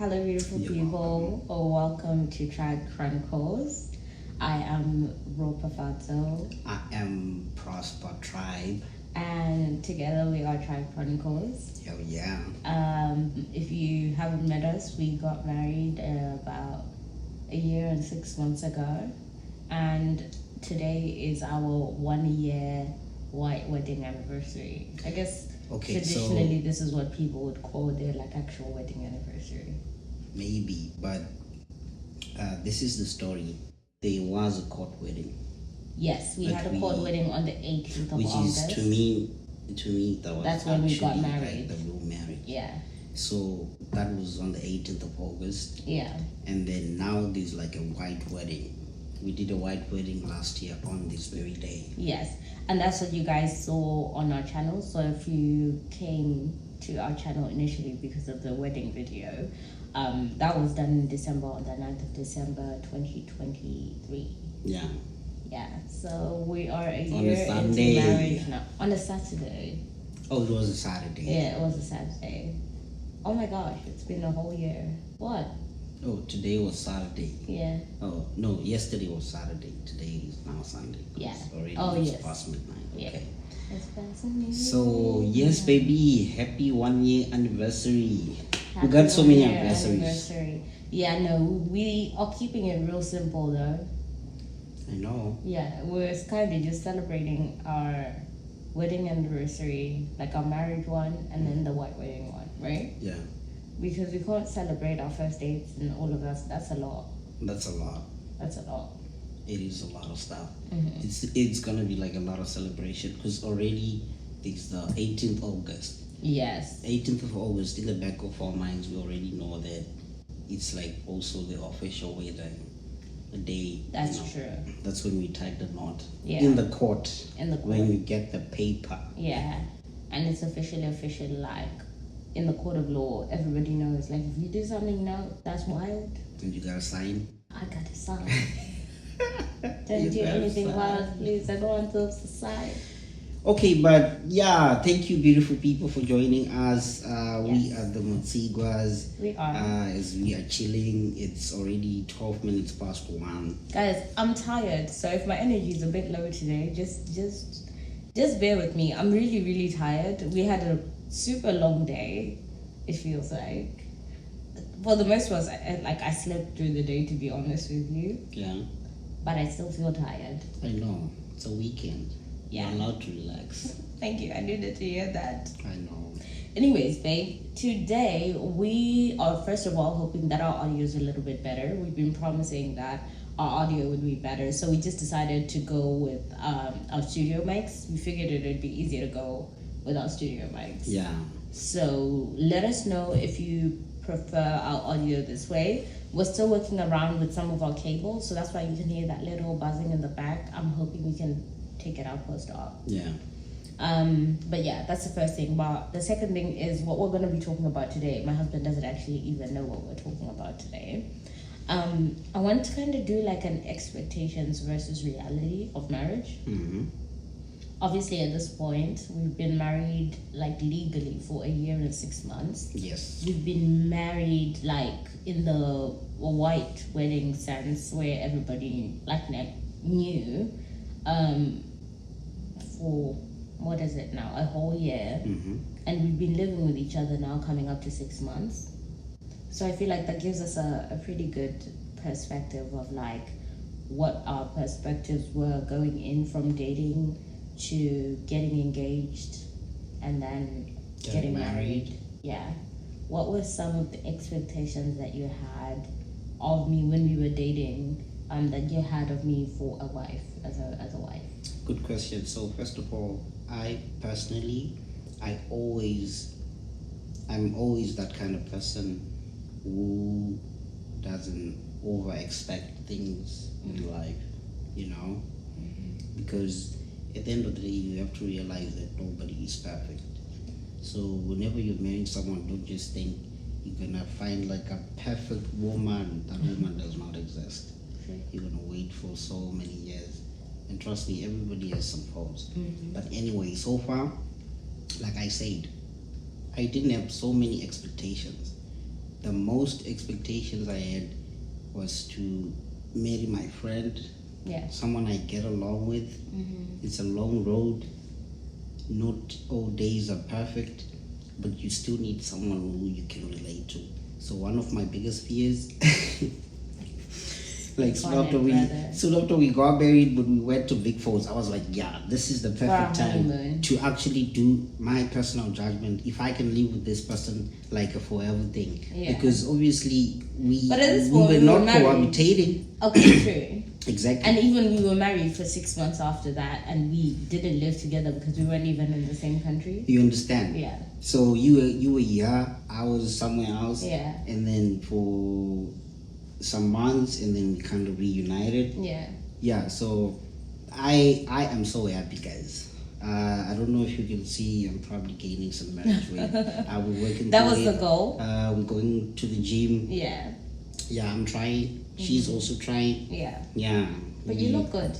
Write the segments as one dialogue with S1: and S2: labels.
S1: Hello, beautiful
S2: You're
S1: people.
S2: welcome.
S1: Welcome to Tribe Chronicles. I am Ropa,
S2: I am Prosper Tribe.
S1: and together we are Tribe Chronicles.
S2: Hell yeah.
S1: If you haven't met us, we got married about a year and 6 months ago, and today is our 1 year white wedding anniversary. I guess
S2: Okay,
S1: traditionally
S2: so
S1: this is what people would call their like actual wedding anniversary.
S2: maybe, but this is the story. There was a court wedding,
S1: Yes, we
S2: but
S1: had a court wedding on the 18th of
S2: which
S1: August.
S2: is to me that was
S1: That's when we got
S2: actually
S1: married.
S2: like the real marriage.
S1: Yeah,
S2: So that was on the 18th of August,
S1: yeah,
S2: and then now there's like a white wedding. We did a white wedding last year on this very day.
S1: yes. And that's what you guys saw on our channel. So if you came to our channel initially because of the wedding video, that was done in December, on the 9th of December 2023.
S2: Yeah,
S1: Yeah, so we are a
S2: On a
S1: year into
S2: Sunday.
S1: marriage now. On a Saturday.
S2: oh, it was a Saturday.
S1: Yeah, it was a Saturday. Oh my gosh, it's been a whole year. What?
S2: Oh, today was Saturday.
S1: Yeah.
S2: Oh no, yesterday was Saturday. Today is now Sunday.
S1: Yeah.
S2: It's already
S1: Oh,
S2: it's
S1: yes.
S2: past midnight.
S1: Yeah.
S2: Okay.
S1: It's fascinating.
S2: So yes, baby, happy 1 year anniversary.
S1: Happy
S2: We got so many
S1: 1 year
S2: anniversaries.
S1: anniversary. Yeah, no, we are keeping it real simple though.
S2: I know.
S1: Yeah, we're kind of just celebrating our wedding anniversary, like our marriage one, and then the white wedding one, right?
S2: Yeah,
S1: Because we can't celebrate our first dates and all of that. That's a lot.
S2: that's a lot.
S1: That's a lot.
S2: It is a lot of stuff.
S1: Mm-hmm.
S2: It's gonna be like a lot of celebration because already it's the 18th August.
S1: Yes.
S2: 18th of August. In the back of our minds, we already know that it's like also the official wedding. The day.
S1: That's true.
S2: That's when we tie the knot.
S1: Yeah.
S2: In the court.
S1: In the court.
S2: When you get the paper.
S1: Yeah, and it's officially like in the court of law. Everybody knows, like if you do something now, that's wild.
S2: And you gotta sign.
S1: I gotta sign.
S2: You
S1: Don't do
S2: gotta
S1: anything
S2: sign.
S1: wild, please. I don't want to side.
S2: Okay, but yeah, thank you, beautiful people, for joining us. We
S1: Yes.
S2: are the Motsiguas.
S1: We are.
S2: As we are chilling, it's already 12 minutes past 1.
S1: Guys, I'm tired, so if my energy is a bit low today, just bear with me. I'm really tired. We had a super long day. It feels like. For the most part, I slept through the day, to be honest with you.
S2: Yeah,
S1: But I still feel tired.
S2: I know. It's a weekend.
S1: Yeah.
S2: You're allowed to relax.
S1: Thank you. I needed to hear that.
S2: I know.
S1: Anyways, babe, today we are first of all hoping that our audio is a little bit better. We've been promising that our audio would be better, so we just decided to go with our studio mics. We figured it'd be easier to go with our studio mics.
S2: Yeah.
S1: So let us know if you prefer our audio this way. We're still working around with some of our cables, so that's why you can hear that little buzzing in the back. I'm hoping we can take it out post-op.
S2: Yeah.
S1: But yeah, that's the first thing. But the second thing is what we're going to be talking about today. My husband doesn't actually even know what we're talking about today. I want to kind of do like an expectations versus reality of marriage.
S2: Mm-hmm.
S1: Obviously, at this point, we've been married like legally for a year and 6 months.
S2: Yes.
S1: We've been married like in the white wedding sense where everybody like knew for what is it now, a whole year.
S2: Mm-hmm.
S1: And we've been living with each other now coming up to 6 months. So I feel like that gives us a pretty good perspective of like what our perspectives were going in from dating to getting engaged and then getting married. Yeah. What were some of the expectations that you had of me when we were dating, that you had of me for a wife, as a wife?
S2: Good question. So first of all, I personally, I'm always that kind of person who doesn't over expect things in life, because at the end of the day, you have to realize that nobody is perfect. So whenever you're marrying someone, don't just think you're gonna find like a perfect woman. That woman does not exist. You're gonna wait for so many years, and trust me, everybody has some faults. But anyway, so far, like I said, I didn't have so many expectations. the most expectations I had was to marry my friend,
S1: Yeah.
S2: someone I get along with.
S1: Mm-hmm.
S2: It's a long road. Not all days are perfect, but you still need someone who you can relate to. So one of my biggest fears, like soon after we got married, when we went to Big Falls, I was like, yeah, this is the perfect time to actually do my personal judgment. If I can live with this person like a forever thing, because obviously we were not cohabitating.
S1: Okay, true.
S2: Exactly.
S1: And even we were married for 6 months after that, and we didn't live together because we weren't even in the same country.
S2: You understand?
S1: Yeah.
S2: So you were here, I was somewhere else.
S1: Yeah.
S2: And then for some months, and then we kind of reunited.
S1: Yeah.
S2: Yeah. So I am so happy, guys. I don't know if you can see, I'm probably gaining some marriage weight. We're working.
S1: That was the goal.
S2: We're going to the gym.
S1: Yeah.
S2: Yeah, I'm trying. She's also trying.
S1: Yeah.
S2: Yeah.
S1: But you look good.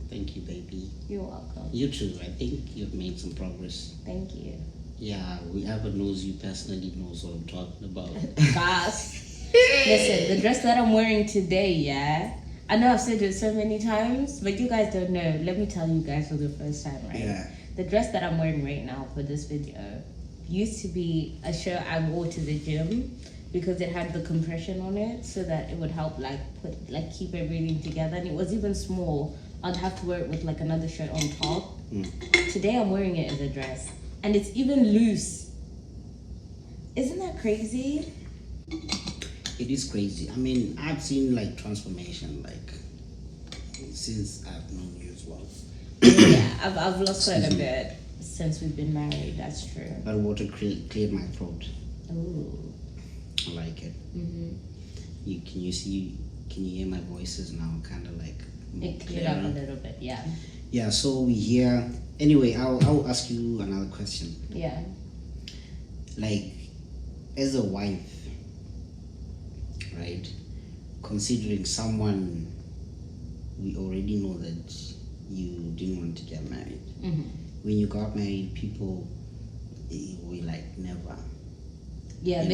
S2: Thank you, baby.
S1: You're welcome.
S2: You too. I think you've made some progress.
S1: Thank you.
S2: Yeah, whoever knows you personally knows what I'm talking about.
S1: Gosh. Listen, the dress that I'm wearing today, yeah. I know I've said it so many times, but you guys don't know. Let me tell you guys for the first time, right?
S2: Yeah.
S1: The dress that I'm wearing right now for this video used to be a shirt I wore to the gym because it had the compression on it so that it would help keep everything together, and it was even small. I'd have to wear it with like another shirt on top. Today I'm wearing it as a dress, and it's even loose. Isn't that crazy?
S2: It is crazy. I mean, I've seen like transformation like since I've known you as well.
S1: Yeah, I've lost quite a bit since we've been married. That's true.
S2: But water cleared my throat.
S1: Ooh.
S2: I like it.
S1: Mm-hmm.
S2: Can you hear my voices now? Kind of like
S1: it cleared up a little bit. Yeah.
S2: Yeah. So we hear. Anyway, I'll ask you another question.
S1: Yeah.
S2: Like, as a wife, right? Considering someone, we already know that you didn't want to get married.
S1: Mm-hmm.
S2: When you got married, people were like, never.
S1: Yeah,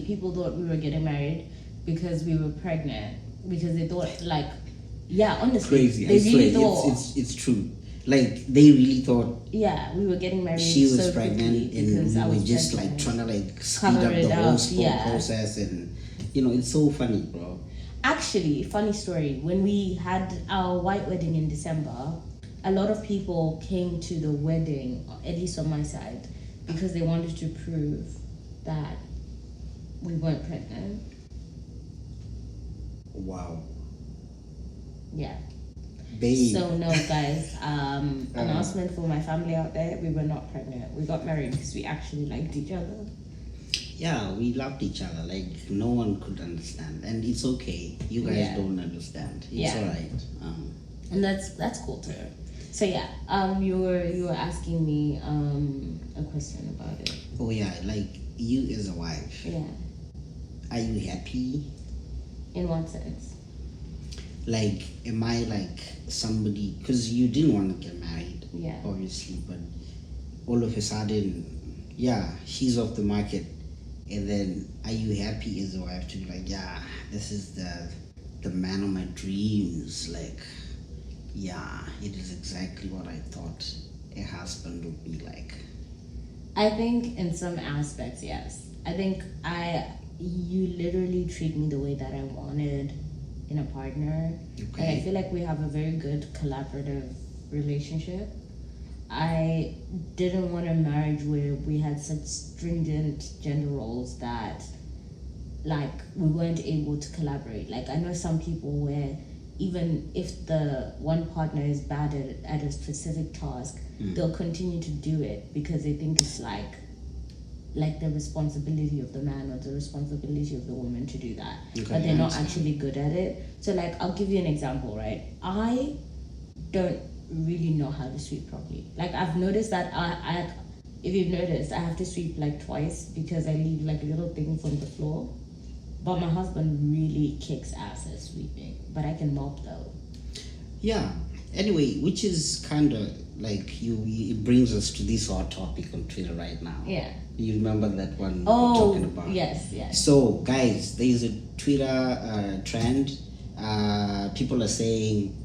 S1: people thought we were getting married because we were pregnant, because they thought honestly,
S2: crazy.
S1: They really thought
S2: it's true. Like they really thought.
S1: Yeah, we were getting married.
S2: She was pregnant, and we were just
S1: pregnant.
S2: trying to speed up the whole process, and it's so funny, bro.
S1: Actually, funny story. When we had our white wedding in December, a lot of people came to the wedding, at least on my side, because they wanted to prove that we weren't pregnant.
S2: Wow.
S1: Yeah.
S2: Babe.
S1: So no, guys. Announcement for my family out there: we were not pregnant. We got married because we actually liked each other.
S2: Yeah, we loved each other. Like no one could understand, and it's okay. You guys don't understand. It's alright.
S1: And that's cool too. So yeah, you were asking me a question about it.
S2: Oh yeah, like you as a wife.
S1: Yeah.
S2: Are you happy?
S1: In what sense?
S2: Like, am I like somebody? Because you didn't want to get married.
S1: Yeah.
S2: Obviously, but all of a sudden, she's off the market, and then are you happy as a wife to be like, yeah, this is the man of my dreams, like. Yeah, it is exactly what I thought a husband would be like.
S1: I think in some aspects, yes. I think you literally treat me the way that I wanted in a partner.
S2: Okay.
S1: Like, I feel like we have a very good collaborative relationship. I didn't want a marriage where we had such stringent gender roles that we weren't able to collaborate. Like, I know some people where even if the one partner is bad at a specific task, they'll continue to do it because they think it's like the responsibility of the man or the responsibility of the woman to do that. Okay, but they're not actually good at it. So I'll give you an example, right? I don't really know how to sweep properly. Like, I've noticed that if you've noticed, I have to sweep twice because I leave little things on the floor. But my husband really kicks ass at sweeping. But I can mop though.
S2: Yeah, Anyway, which is kind of like it brings us to this hot topic on Twitter right now.
S1: Yeah.
S2: You remember that one we're
S1: Oh,
S2: talking about?
S1: yes.
S2: So, guys, there is a Twitter trend. People are saying,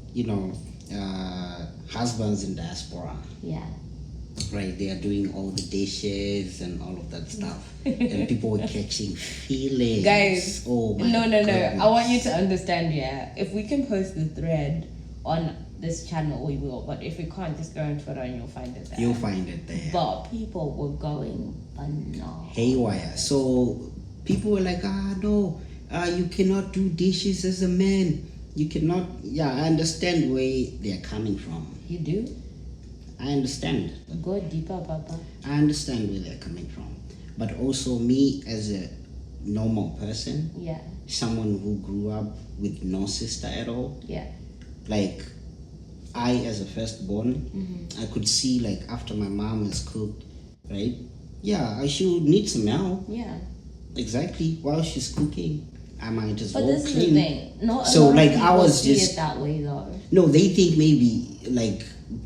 S2: husbands in diaspora.
S1: Yeah.
S2: Right, they are doing all the dishes and all of that stuff, and people were catching feelings.
S1: Guys,
S2: oh my
S1: no.
S2: goodness.
S1: I want you to understand. Yeah, if we can post the thread on this channel, we will. But if we can't, just go on Twitter and you'll find it there.
S2: You'll find it there.
S1: But people were going bananas.
S2: Haywire. So people were like, no, you cannot do dishes as a man. You cannot. Yeah, I understand where they are coming from.
S1: You do?
S2: I understand.
S1: Go deeper, Papa.
S2: I understand where they're coming from. But also me as a normal person,
S1: Yeah.
S2: someone who grew up with no sister at all,
S1: Yeah.
S2: like I as a firstborn, I could see like after my mom has cooked, right? Yeah, I should need some help.
S1: Yeah.
S2: Exactly. While she's cooking, I might as
S1: But
S2: well
S1: this is
S2: clean.
S1: the thing. Not a
S2: So,
S1: lot
S2: like,
S1: of
S2: I
S1: people
S2: was
S1: see
S2: just-
S1: it that way though.
S2: No, they think maybe like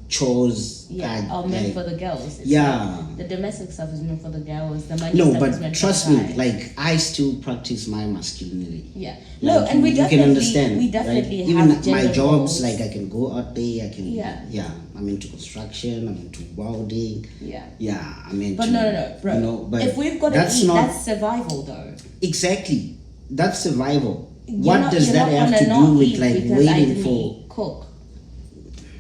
S2: chores.
S1: Yeah, are meant for the girls. It's
S2: Yeah.
S1: like the domestic stuff is meant for the girls. The money
S2: No,
S1: stuff is
S2: but
S1: meant
S2: trust
S1: for the
S2: me,
S1: guys.
S2: like I still practice my masculinity.
S1: Yeah. No,
S2: Like,
S1: and we
S2: you
S1: definitely,
S2: can understand.
S1: we definitely
S2: right?
S1: have
S2: Even
S1: gender
S2: my jobs,
S1: roles.
S2: like I can go out there. I can.
S1: Yeah.
S2: I'm into construction. I'm into welding.
S1: Yeah.
S2: Yeah, I'm into.
S1: But no, bro.
S2: but
S1: if we've got to
S2: that's
S1: eat,
S2: not
S1: that's survival though.
S2: exactly. That's survival.
S1: You're
S2: What
S1: not-
S2: does
S1: you're
S2: that
S1: not
S2: have
S1: gonna
S2: to
S1: not
S2: do with
S1: eat
S2: like
S1: because I
S2: waiting
S1: didn't
S2: for?
S1: cook?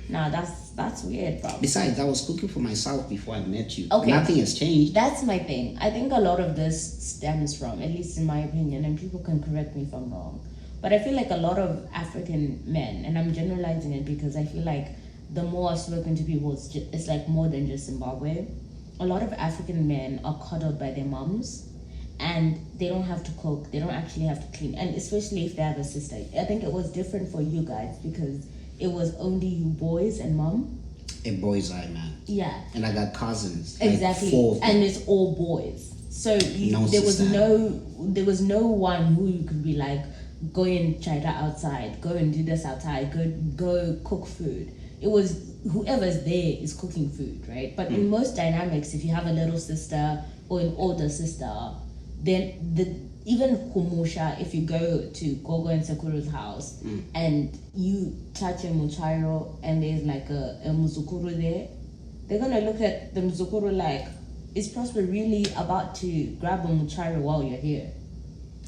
S1: Nah, that's weird, bro.
S2: Besides, I was cooking for myself before I met you.
S1: Okay.
S2: Nothing has changed.
S1: That's my thing. I think a lot of this stems from, at least in my opinion, and people can correct me if I'm wrong, but I feel like a lot of African men, and I'm generalizing it because I feel like the more I've spoken to people, it's like more than just Zimbabwe. A lot of African men are coddled by their moms, and they don't have to cook. They don't actually have to clean, and especially if they have a sister. I think it was different for you guys because it was only you boys and mom.
S2: A boy's eye, man.
S1: Yeah.
S2: And I got cousins. Like
S1: Exactly,
S2: 4 of them.
S1: and it's all boys. So
S2: No
S1: there was
S2: sister.
S1: no one who you could be like, go and try that outside, go and do this outside, go cook food. It was whoever's there is cooking food, right? But in most dynamics, if you have a little sister or an older sister, then even Kumusha, if you go to Gogo and Sakuru's house and you touch a muchairo and there's like a muzukuru there, they're gonna look at the muzukuru like, is Prosper really about to grab a muchairo while you're here?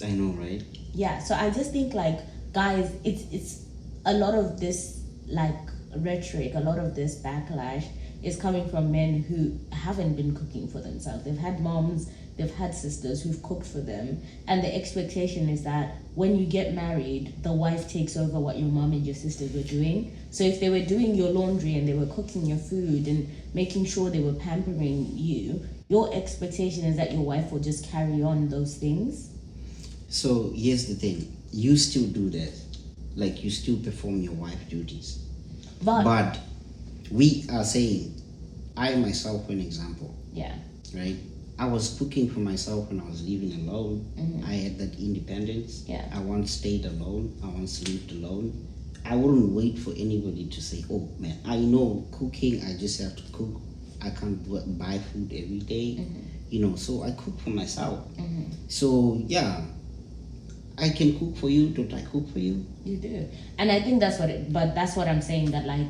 S2: I know, right?
S1: Yeah, so I just think like, guys, it's a lot of this like rhetoric, a lot of this backlash is coming from men who haven't been cooking for themselves. They've had moms, they've had sisters who've cooked for them, and the expectation is that when you get married, the wife takes over what your mom and your sisters were doing. So if they were doing your laundry and they were cooking your food and making sure they were pampering you, your expectation is that your wife will just carry on those things.
S2: So here's the thing. You still do that. Like you still perform your wife duties. But we are saying, I myself, for an example,
S1: yeah,
S2: right? I was cooking for myself when I was living alone.
S1: Mhm.
S2: I had that independence.
S1: Yeah.
S2: I once stayed alone. I once lived alone. I wouldn't wait for anybody to say, oh man, I know cooking, I just have to cook. I can't buy food every day. So I cook for myself. So yeah, I can cook for you. Don't I cook for you?
S1: you do. And I think that's what I'm saying, that like,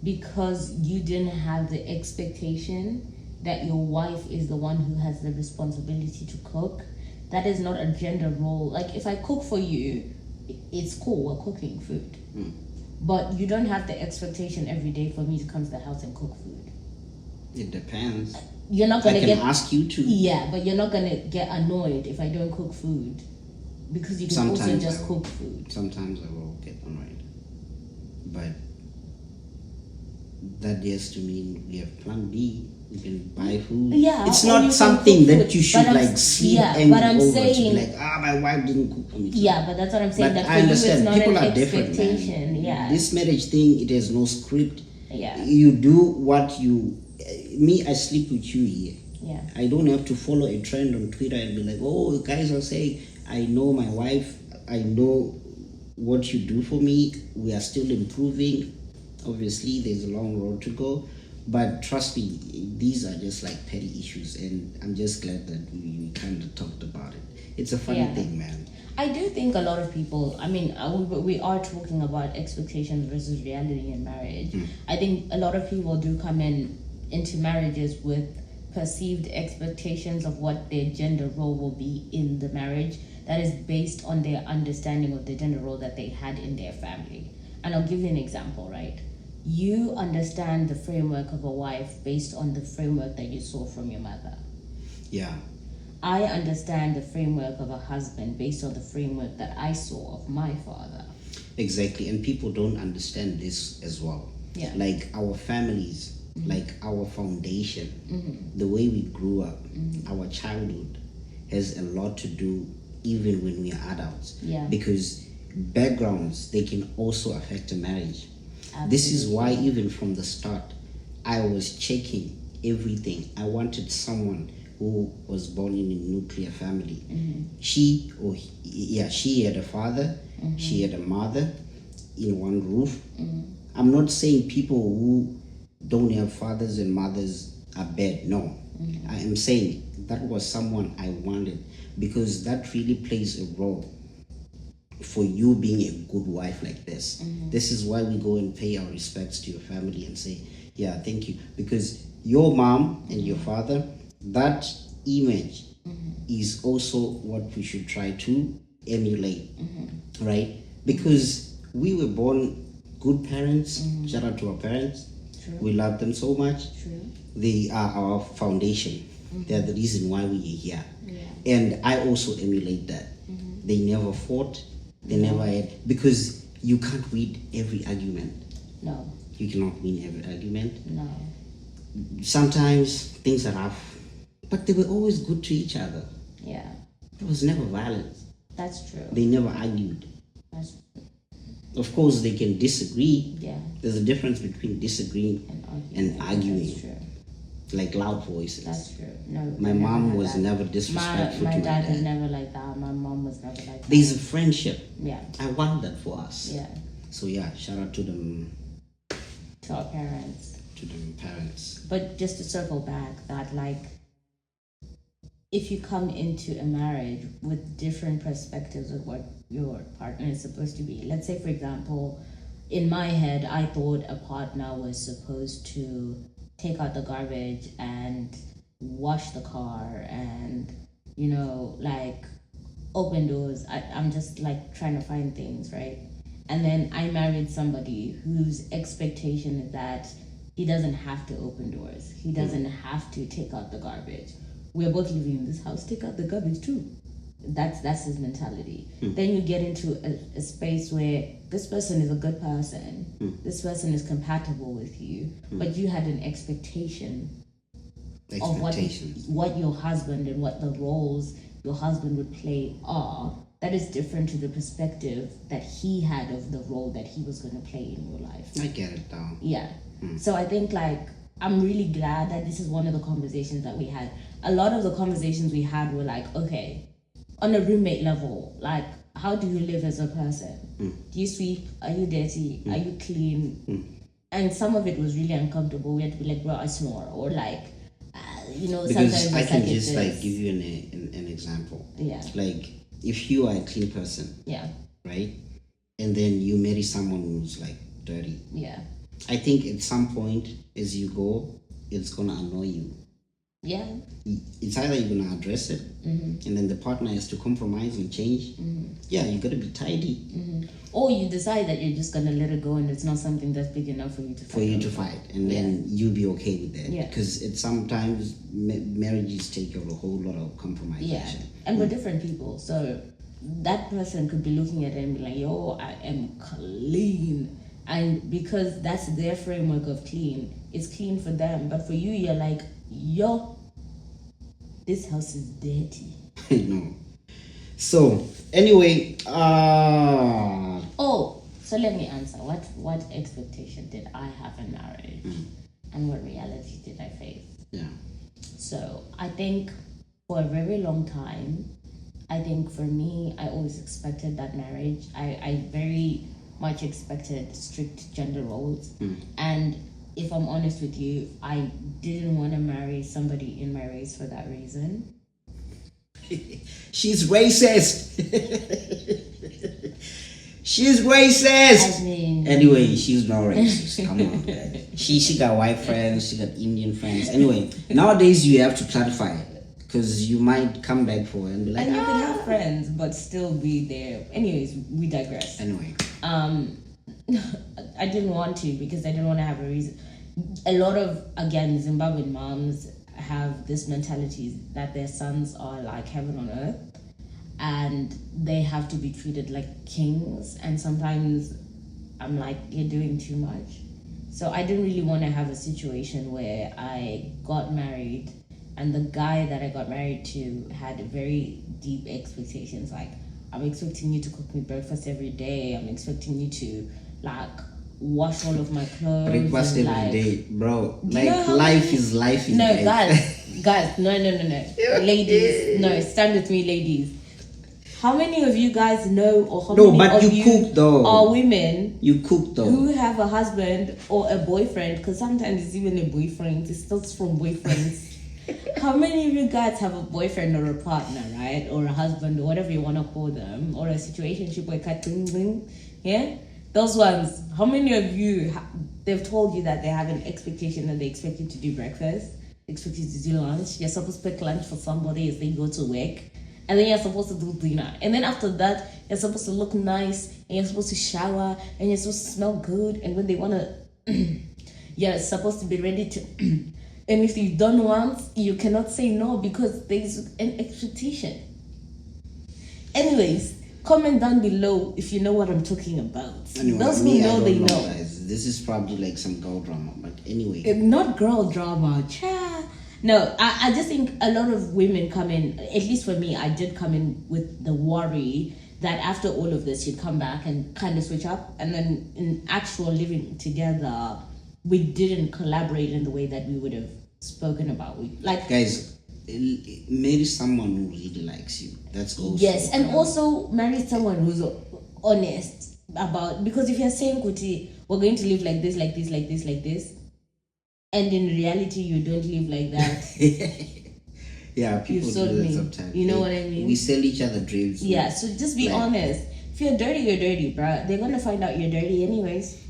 S1: because you didn't have the expectation that your wife is the one who has the responsibility to cook, that is not a gender role. Like if I cook for you, it's cool, we're cooking food. But you don't have the expectation every day for me to come to the house and cook food.
S2: It depends.
S1: You're not
S2: I
S1: gonna
S2: can
S1: get
S2: ask you to.
S1: Yeah, but you're not gonna get annoyed if I don't cook food, because you can also
S2: Sometimes
S1: just
S2: I will.
S1: cook food.
S2: Sometimes I will get annoyed. But that has to mean we have plan B. We can buy food.
S1: Yeah,
S2: it's
S1: or you
S2: not
S1: can
S2: something
S1: cook
S2: that
S1: food.
S2: you should
S1: But I'm-
S2: like sleep
S1: yeah,
S2: and
S1: but I'm
S2: over
S1: saying-
S2: to be like, my wife didn't cook for me.
S1: Yeah, but that's what I'm saying.
S2: But
S1: that for
S2: I understand.
S1: you, it's
S2: People
S1: not
S2: are
S1: an
S2: different,
S1: expectation.
S2: man.
S1: Yeah.
S2: This marriage thing, it has no script.
S1: Yeah.
S2: You do what you. Me, I sleep with you here.
S1: Yeah.
S2: I don't have to follow a trend on Twitter and be like, oh, guys are saying, I know my wife, I know what you do for me, we are still improving. Obviously, there's a long road to go, but trust me, these are just like petty issues, and I'm just glad that we kind of talked about it. It's a funny
S1: Yeah.
S2: thing, man.
S1: I do think a lot of people, I mean, we are talking about expectations versus reality in marriage. I think a lot of people do come into marriages with perceived expectations of what their gender role will be in the marriage that is based on their understanding of the gender role that they had in their family. And I'll give you an example, right? You understand the framework of a wife based on the framework that you saw from your mother.
S2: Yeah.
S1: I understand the framework of a husband based on the framework that I saw of my father.
S2: Exactly, and people don't understand this as well.
S1: Yeah.
S2: Like our families, like our foundation, the way we grew up, our childhood has a lot to do even when we are adults.
S1: Yeah.
S2: Because backgrounds, they can also affect a marriage. This is why even from the start, I was checking everything. I wanted someone who was born in a nuclear family. She had a father, she had a mother in one roof. I'm not saying people who don't have fathers and mothers are bad. No, I am saying that was someone I wanted, because that really plays a role for you being a good wife like this. This is why we go and pay our respects to your family and say, yeah, thank you. Because your mom and your father, that image is also what we should try to emulate, right? Because we were born good parents. Shout out to our parents.
S1: True.
S2: We love them so much.
S1: True.
S2: They are our foundation. They're the reason why we are here.
S1: Yeah.
S2: And I also emulate that. They never fought. They never had, because you can't win every argument.
S1: No.
S2: You cannot win every argument.
S1: No.
S2: Sometimes things are rough, but they were always good to each other.
S1: Yeah.
S2: There was never violence.
S1: That's true.
S2: They never argued.
S1: That's true.
S2: Of course, they can disagree.
S1: Yeah.
S2: There's a difference between disagreeing and arguing.
S1: That's true.
S2: Like loud voices.
S1: That's true. No.
S2: My
S1: I
S2: mom
S1: had
S2: was
S1: that.
S2: never disrespectful
S1: My
S2: to my
S1: dad was
S2: dad.
S1: never like that. My mom was never like that.
S2: There's a friendship.
S1: Yeah.
S2: I want that for us.
S1: Yeah.
S2: So yeah, shout out to them,
S1: To our parents.
S2: to them parents.
S1: But just to circle back, that like, if you come into a marriage with different perspectives of what your partner is supposed to be, let's say for example, in my head, I thought a partner was supposed to take out the garbage and wash the car and, you know, like open doors. I'm just like trying to find things, right? And then I married somebody whose expectation is that he doesn't have to open doors. He doesn't have to take out the garbage. We're both living in this house, take out the garbage too. That's his mentality. Then you get into a space where this person is a good person, this person is compatible with you, but you had an expectation of what your husband and what the roles your husband would play are. That is different to the perspective that he had of the role that he was going to play in your life.
S2: I get it now.
S1: Yeah. So I think like I'm really glad that this is one of the conversations that we had. A lot of the conversations we had were like, okay, on a roommate level, like how do you live as a person? Do you sweep? Are you dirty? Are you clean? And some of it was really uncomfortable. We had to be like, bro, I snore, or like, you know,
S2: Because
S1: sometimes
S2: I
S1: it's
S2: can
S1: like
S2: just
S1: it's
S2: like
S1: this.
S2: give you an example.
S1: Yeah.
S2: Like if you are a clean person,
S1: Yeah.
S2: right, and then you marry someone who's like dirty,
S1: Yeah.
S2: I think at some point as you go, it's gonna annoy you.
S1: Yeah.
S2: It's either you're gonna address it, and then the partner has to compromise and change. Yeah, you gotta be tidy
S1: Or you decide that you're just gonna let it go and it's not something that's big enough for you to fight
S2: for you to
S1: over.
S2: fight, and then you'll be okay with that.
S1: Yeah.
S2: Because it's sometimes marriages take a whole lot of compromise.
S1: Yeah, and we're different people. So that person could be looking at it and be like, yo, I am clean. And because that's their framework of clean, it's clean for them. But for you, you're like, yo, this house is dirty.
S2: I know. So, anyway,
S1: Oh, so let me answer. What expectation did I have in marriage? And what reality did I face?
S2: yeah.
S1: So I think for a very long time, I think for me, I always expected that marriage. I very much expected strict gender roles. And if I'm honest with you, I didn't want to marry somebody in my race for that reason.
S2: She's racist. She's racist.
S1: I mean,
S2: Anyway, she's not racist. Come on, man. She got white friends. She got Indian friends. Anyway, nowadays you have to clarify because you might come back for it and be like,
S1: and you can have friends but still be there. Anyways, we digress.
S2: Anyway,
S1: I didn't want to because I didn't want to have a reason. A lot of, again, Zimbabwean moms have this mentality that their sons are like heaven on earth and they have to be treated like kings, and sometimes I'm like, you're doing too much. So I didn't really want to have a situation where I got married and the guy that I got married to had very deep expectations, like, I'm expecting you to cook me breakfast every day, I'm expecting you to like wash all of my clothes.
S2: breakfast
S1: and,
S2: every
S1: like,
S2: day, bro.
S1: Do you know
S2: Like
S1: how
S2: life
S1: many-
S2: is life.
S1: No,
S2: life.
S1: guys, no. Ladies, no, stand with me, ladies. How many of you guys know, or how
S2: No,
S1: many
S2: but
S1: of
S2: you cook though.
S1: are women
S2: You cook though.
S1: who have a husband or a boyfriend? Because sometimes it's even a boyfriend. It starts from boyfriends. How many of you guys have a boyfriend or a partner, right? Or a husband, or whatever you want to call them, or a situationship or a bling, yeah? Those ones, how many of you, they've told you that they have an expectation that they expect you to do breakfast, expect you to do lunch, you're supposed to pick lunch for somebody as they go to work, and then you're supposed to do dinner. And then after that, you're supposed to look nice, and you're supposed to shower, and you're supposed to smell good, and when they want to, you're supposed to be ready to... And if you've done once, you cannot say no because there's an expectation. Anyways, comment down below if you know what I'm talking about.
S2: Anyway,
S1: Those who
S2: me, I
S1: know,
S2: don't
S1: they
S2: know,
S1: know.
S2: guys. This is probably like some girl drama, but anyway.
S1: Not girl drama, cha. No, I just think a lot of women come in, at least for me, I did come in with the worry that after all of this, you'd come back and kind of switch up. And then in actual living together, we didn't collaborate in the way that we would have spoken about.
S2: Guys, marry someone who really likes you. That's also
S1: Yes, and also marry someone who's honest about, because if you're saying, Kuti, we're going to live like this, like this, like this, like this, and in reality you don't live like that.
S2: Yeah, people
S1: sold
S2: do that
S1: me.
S2: sometimes.
S1: You know what I mean?
S2: We sell each other dreams.
S1: Yeah, so just be
S2: Like-
S1: honest. If you're dirty, you're dirty, bruh. They're gonna find out you're dirty anyways.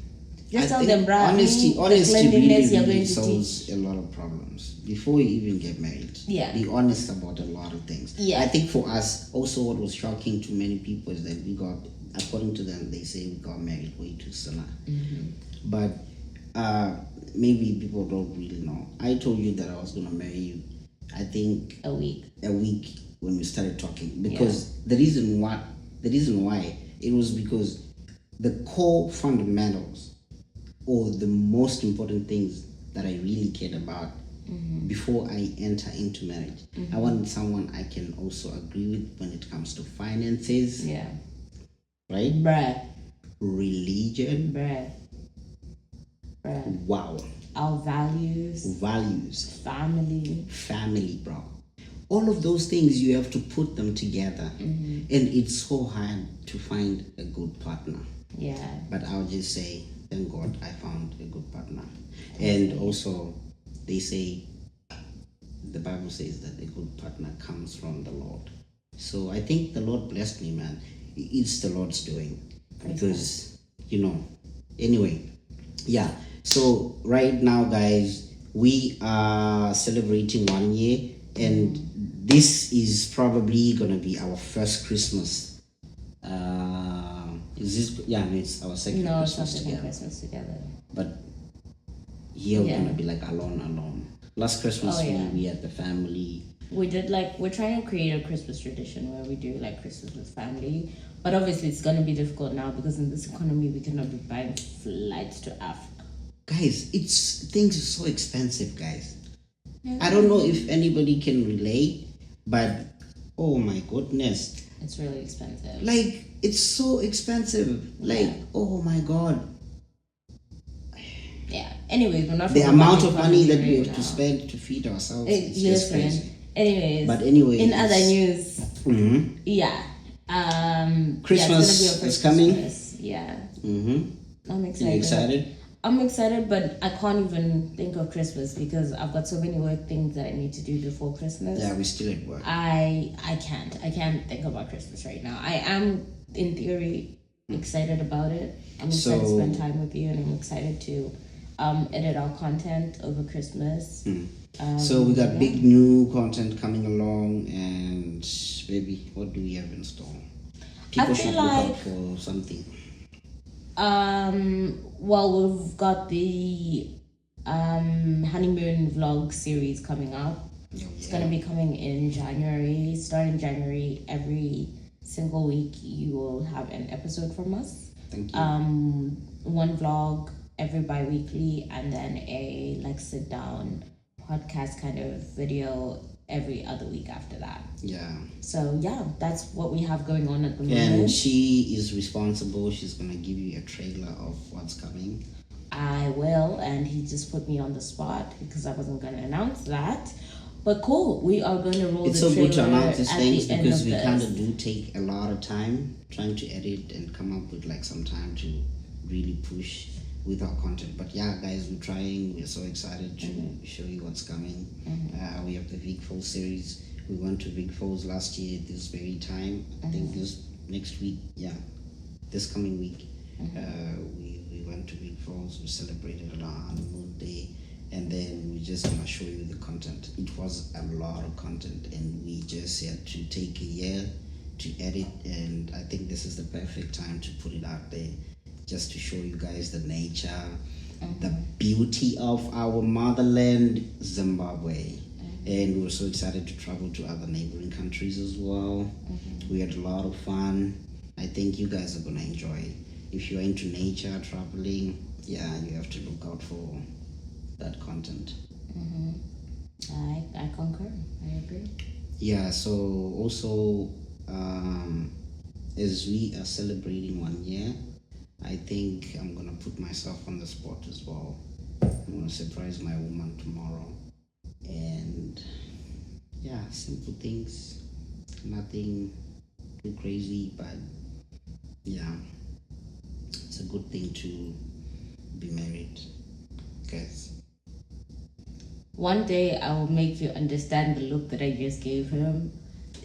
S1: Just
S2: I
S1: tell
S2: think
S1: them, bruh.
S2: Honesty
S1: the
S2: really,
S1: cleanliness you're
S2: really
S1: going to
S2: solves
S1: teach.
S2: a lot of problems before you even get married.
S1: Yeah.
S2: Be honest about a lot of things.
S1: Yeah.
S2: I think for us, also what was shocking to many people is that we got, according to them, they say we got married way too soon. But maybe people don't really know. I told you that I was gonna marry you, I think
S1: A week.
S2: when we started talking, because the reason why it was because the core fundamentals or the most important things that I really cared about before I enter into marriage. I wanted someone I can also agree with when it comes to finances,
S1: Yeah.
S2: right?
S1: Bruh.
S2: Religion,
S1: Bruh.
S2: wow,
S1: Our values.
S2: values,
S1: Family.
S2: bro. All of those things, you have to put them together, and it's so hard to find a good partner.
S1: Yeah.
S2: But I'll just say, thank God I found a good partner. And also, they say, the Bible says that a good partner comes from the Lord. So I think the Lord blessed me, man. It's the Lord's doing. Because, anyway, yeah. So right now, guys, we are celebrating 1 year, and this is probably gonna be our first Christmas. Is this? Yeah, no, it's our second
S1: No, it's not
S2: Christmas
S1: second
S2: together.
S1: Christmas together.
S2: But here we're
S1: Yeah.
S2: gonna be like alone. Last Christmas
S1: Oh, yeah.
S2: we had the family.
S1: We did we're trying to create a Christmas tradition where we do like Christmas with family. But obviously it's gonna be difficult now because in this economy we cannot be buying flights to Africa.
S2: Guys, things are so expensive, guys. I don't know if anybody can relate, but oh my goodness.
S1: It's really expensive.
S2: Like, it's so expensive. Like, oh my god.
S1: Yeah. Anyways, we're not
S2: The
S1: talking
S2: amount
S1: about
S2: of money
S1: economy
S2: that we
S1: right
S2: have to
S1: now.
S2: spend to feed ourselves is just
S1: Listen.
S2: crazy.
S1: Anyways.
S2: But anyway,
S1: in other news,
S2: Mhm.
S1: yeah.
S2: Christmas
S1: yeah, it's gonna be our
S2: is
S1: first
S2: coming.
S1: Christmas. Yeah. I'm
S2: You
S1: excited.
S2: excited?
S1: I'm excited, but I can't even think of Christmas because I've got so many work things that I need to do before Christmas.
S2: Yeah, we're still at work.
S1: I can't think about Christmas right now. I am in theory excited about it. I'm excited to spend time with you, and I'm excited to edit our content over Christmas.
S2: So we got big new content coming along, and baby, what do we have in store? People should look out for something.
S1: Well, we've got the honeymoon vlog series coming up. It's gonna be coming in January. Starting January, every single week you will have an episode from us.
S2: Thank you.
S1: One vlog every bi-weekly, and then a sit down podcast kind of video every other week after that.
S2: Yeah.
S1: So yeah, that's what we have going on at the moment.
S2: And she is responsible. She's gonna give you a trailer of what's coming.
S1: I will, and he just put me on the spot because I wasn't gonna announce that. But cool, we are going to roll
S2: it's
S1: the trailer.
S2: It's so good to announce these things because we kind
S1: of
S2: do take a lot of time trying to edit and come up with some time to really push with our content. But yeah, guys, we're trying. We're so excited to show you what's coming. We have the Big Falls series. We went to Big Falls last year at this very time. I think this next week, this coming week, we went to Big Falls. We celebrated our honeymoon day. And then we're just gonna show you the content. It was a lot of content, and we just had to take a year to edit. And I think this is the perfect time to put it out there, just to show you guys the nature, the beauty of our motherland, Zimbabwe. And we were so excited to travel to other neighboring countries as well. We had a lot of fun. I think you guys are gonna enjoy. If you're into nature, traveling, you have to look out for that content.
S1: I concur. I agree.
S2: Yeah, so also as we are celebrating 1 year, I think I'm gonna put myself on the spot as well. I'm gonna surprise my woman tomorrow, and simple things, nothing too crazy, but it's a good thing to be married, guys.
S1: One day I will make you understand the look that I just gave him.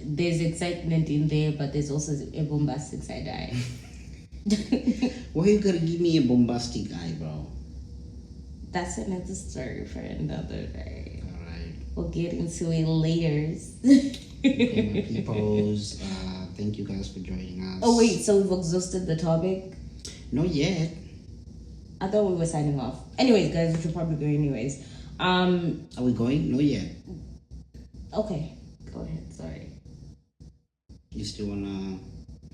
S1: There's excitement in there, but there's also a bombastic side eye.
S2: Why you gotta give me a bombastic eye, bro?
S1: That's another story for another day.
S2: Alright.
S1: We'll get into it later.
S2: Okay, my peoples, thank you guys for joining us.
S1: Oh wait, so we've exhausted the topic?
S2: Not yet.
S1: I thought we were signing off. Anyways, guys, we should probably go anyways.
S2: Are we going? Not yet.
S1: Okay, go ahead. Sorry.
S2: You still wanna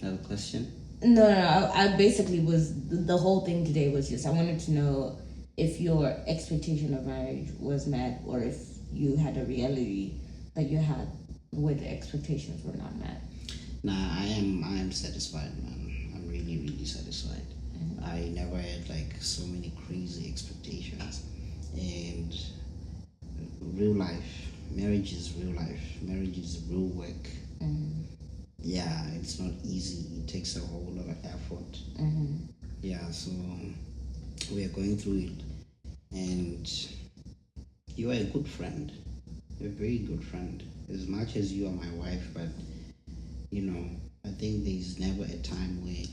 S2: have a question?
S1: No. I basically was the whole thing today was just I wanted to know if your expectation of marriage was met, or if you had a reality that you had where the expectations were not met.
S2: Nah, I am satisfied, man. I'm really, really satisfied. I never had so many crazy expectations, and real life, marriage is real life. Marriage is real work. Yeah, it's not easy. It takes a whole lot of effort. Yeah, so we are going through it, and you are a good friend. You're a very good friend. As much as you are my wife, but I think there's never a time where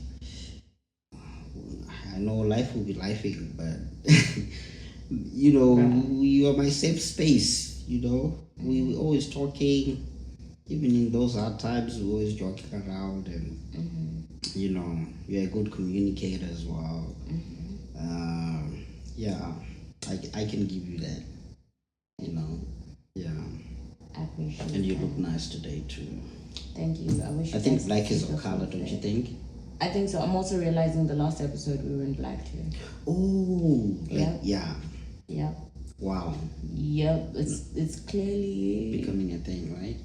S2: I know life will be lifing, but you are my safe space. We always talking. Even in those hard times, we always joking around, and you're a good communicator as well. I can give you that.
S1: I appreciate it.
S2: And you look nice today too.
S1: Thank you. I
S2: think black is our color, don't you think?
S1: I think so. I'm also realizing the last episode we were in black too.
S2: Oh, yeah. Wow.
S1: Yep, it's clearly
S2: becoming a thing, right?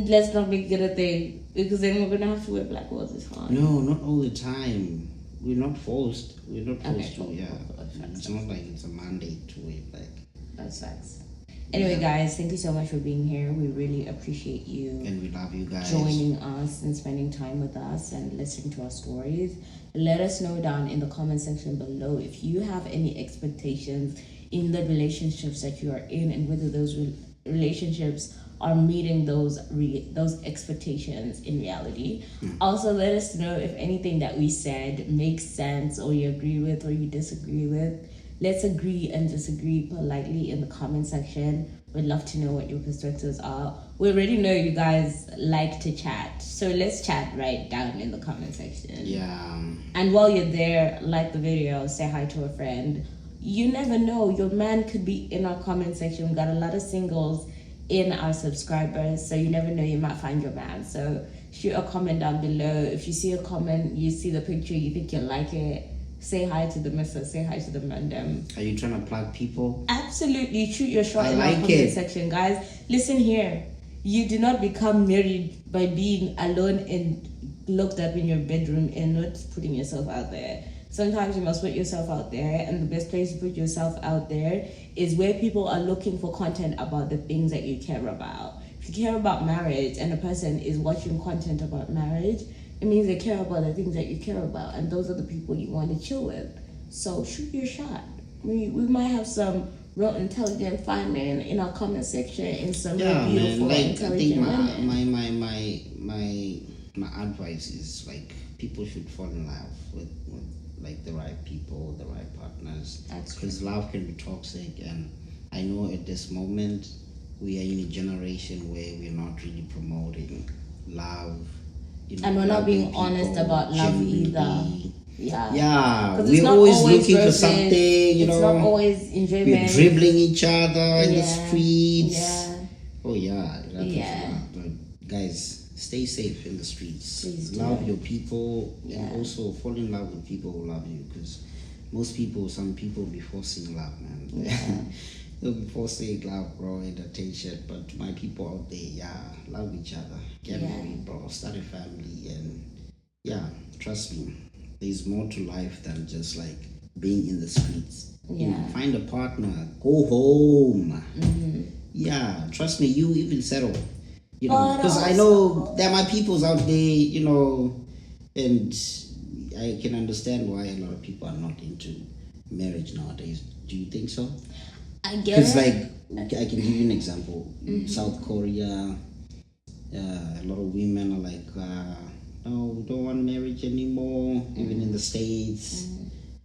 S1: Let's not make it a thing, because then we're gonna have to wear black all the time.
S2: No, not all the time. We're not forced. We're not forced to.
S1: Cool.
S2: It's not like it's a mandate to wear black.
S1: That's facts. Anyway, guys, thank you so much for being here. We really appreciate you.
S2: And we love you guys.
S1: Joining us and spending time with us and listening to our stories. Let us know down in the comment section below if you have any expectations in the relationships that you are in and whether those relationships are meeting those expectations in reality. Also, let us know if anything that we said makes sense or you agree with or you disagree with. Let's agree and disagree politely in the comment section. We'd love to know what your perspectives are. We already know you guys like to chat, so let's chat right down in the comment section.
S2: Yeah.
S1: And while you're there, like the video, say hi to a friend. You never know, your man could be in our comment section. We got a lot of singles in our subscribers, so you never know, you might find your man. So shoot a comment down below. If you see a comment, you see the picture, you think you like it, say hi to the missus, say hi to the madam.
S2: Are you trying to plug people?
S1: Absolutely, shoot your shot in
S2: our
S1: comment section, guys. Listen here, you do not become married by being alone and locked up in your bedroom and not putting yourself out there. Sometimes you must put yourself out there, and the best place to put yourself out there is where people are looking for content about the things that you care about. If you care about marriage and a person is watching content about marriage, it means they care about the things that you care about, and those are the people you want to chill with. So shoot your shot. We might have some real intelligent fine men in our comment section and some real beautiful,
S2: man. Like, I think
S1: women.
S2: my advice is like people should fall in love with like the right people, the right partners. Because love can be toxic, and I know at this moment we are in a generation where we're not really promoting love.
S1: And we're not being honest about love either.
S2: Yeah, we're always looking for something,
S1: it's not always enjoyment.
S2: We're dribbling each other in the streets.
S1: Yeah.
S2: Oh yeah, but guys, stay safe in the streets. Love your people, and also fall in love with people who love you, because some people be forcing love, man. They'll be forcing love, bro, and attention. But my people out there, love each other, get married, bro, start a family, and trust me, there's more to life than just like being in the streets. Find a partner, go home. Trust me, you even settle. Because I know there are my peoples out there, and I can understand why a lot of people are not into marriage nowadays. Do you think so?
S1: I guess.
S2: Because, like, I can give you an example. South Korea, a lot of women are like, no, we don't want marriage anymore. Even in the States.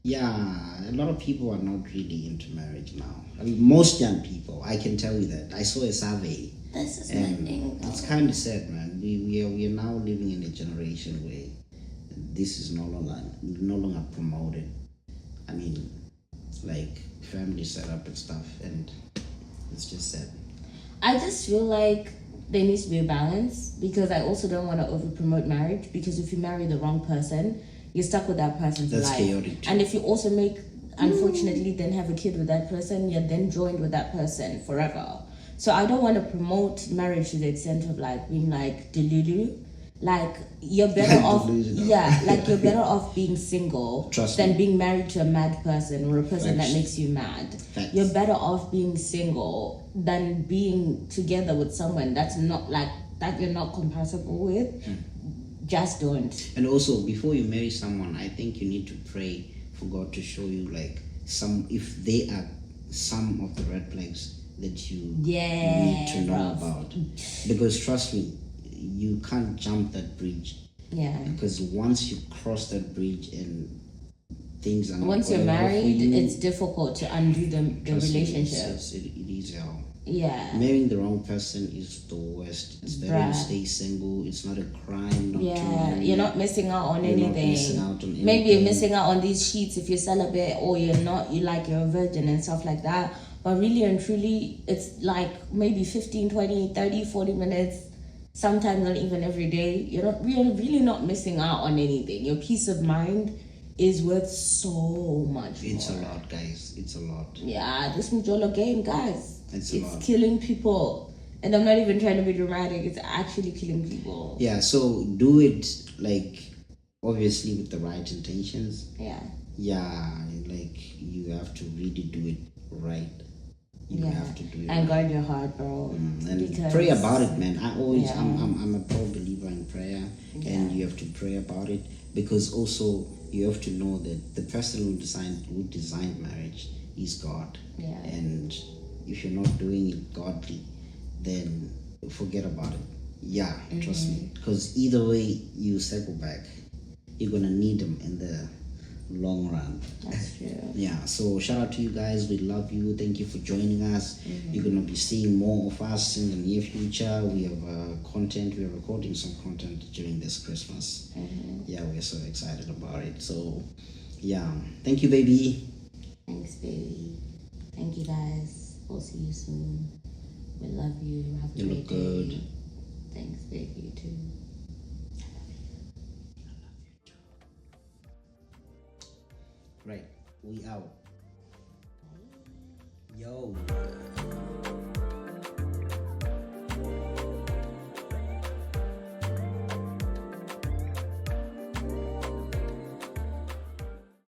S2: A lot of people are not really into marriage now. I mean, most young people, I can tell you that. I saw a survey. It's kind of sad, man. We are now living in a generation where this is no longer promoted. I mean, like family setup and stuff, and it's just sad.
S1: I just feel like there needs to be a balance, because I also don't want to over promote marriage, because if you marry the wrong person, you're stuck with that person for life.
S2: That's chaotic too.
S1: And if you also unfortunately then have a kid with that person, you're then joined with that person forever. So I don't want to promote marriage to the extent of like being like delulu. Like, you're better off, you're better off being single than being married to a mad person or a person that makes you mad. You're better off being single than being together with someone that's not like that you're not compatible with. Just don't.
S2: And also, before you marry someone, I think you need to pray for God to show you like if they are some of the red flags that you need to know about. Because trust me, you can't jump that bridge. Because once you cross that bridge and things are not
S1: once you're married, it's difficult to undo the relationship.
S2: It is hell.
S1: Marrying
S2: the wrong person is the worst. It's better to stay single. It's not a crime not to marry.
S1: You're not missing out on anything. Maybe you're missing out on these sheets if you're celibate, or you're a virgin and stuff like that. But really and truly, it's like maybe 15, 20, 30, 40 minutes, sometimes not even every day. You're really not missing out on anything. Your peace of mind is worth so much more.
S2: It's a lot, guys. It's a lot.
S1: This Mujolo game, guys.
S2: It's a lot.
S1: Killing people. And I'm not even trying to be dramatic. It's actually killing people.
S2: So do it, like, obviously with the right intentions. Like, you have to really do it right. You have to do it.
S1: And guard your heart, bro.
S2: And
S1: Because
S2: pray about it, man. I always,
S1: Yeah.
S2: I'm a pro believer in prayer, and you have to pray about it, because also you have to know that the person who designed marriage is God.
S1: Yeah.
S2: And if you're not doing it godly, then forget about it. Yeah, trust me. Because either way you circle back, you're gonna need them in the long run.
S1: That's true.
S2: Yeah, so shout out to you guys. We love you. Thank you for joining us. You're gonna be seeing more of us in the near future. We have content. We're recording some content during this Christmas. Yeah, we're so excited about it. So yeah, thank you, baby.
S1: Thanks, baby. Thank you, guys. We'll see you soon. We love you. Have a
S2: You
S1: great
S2: look
S1: day.
S2: good.
S1: Thanks, baby. You too.
S2: Right, we out. Yo.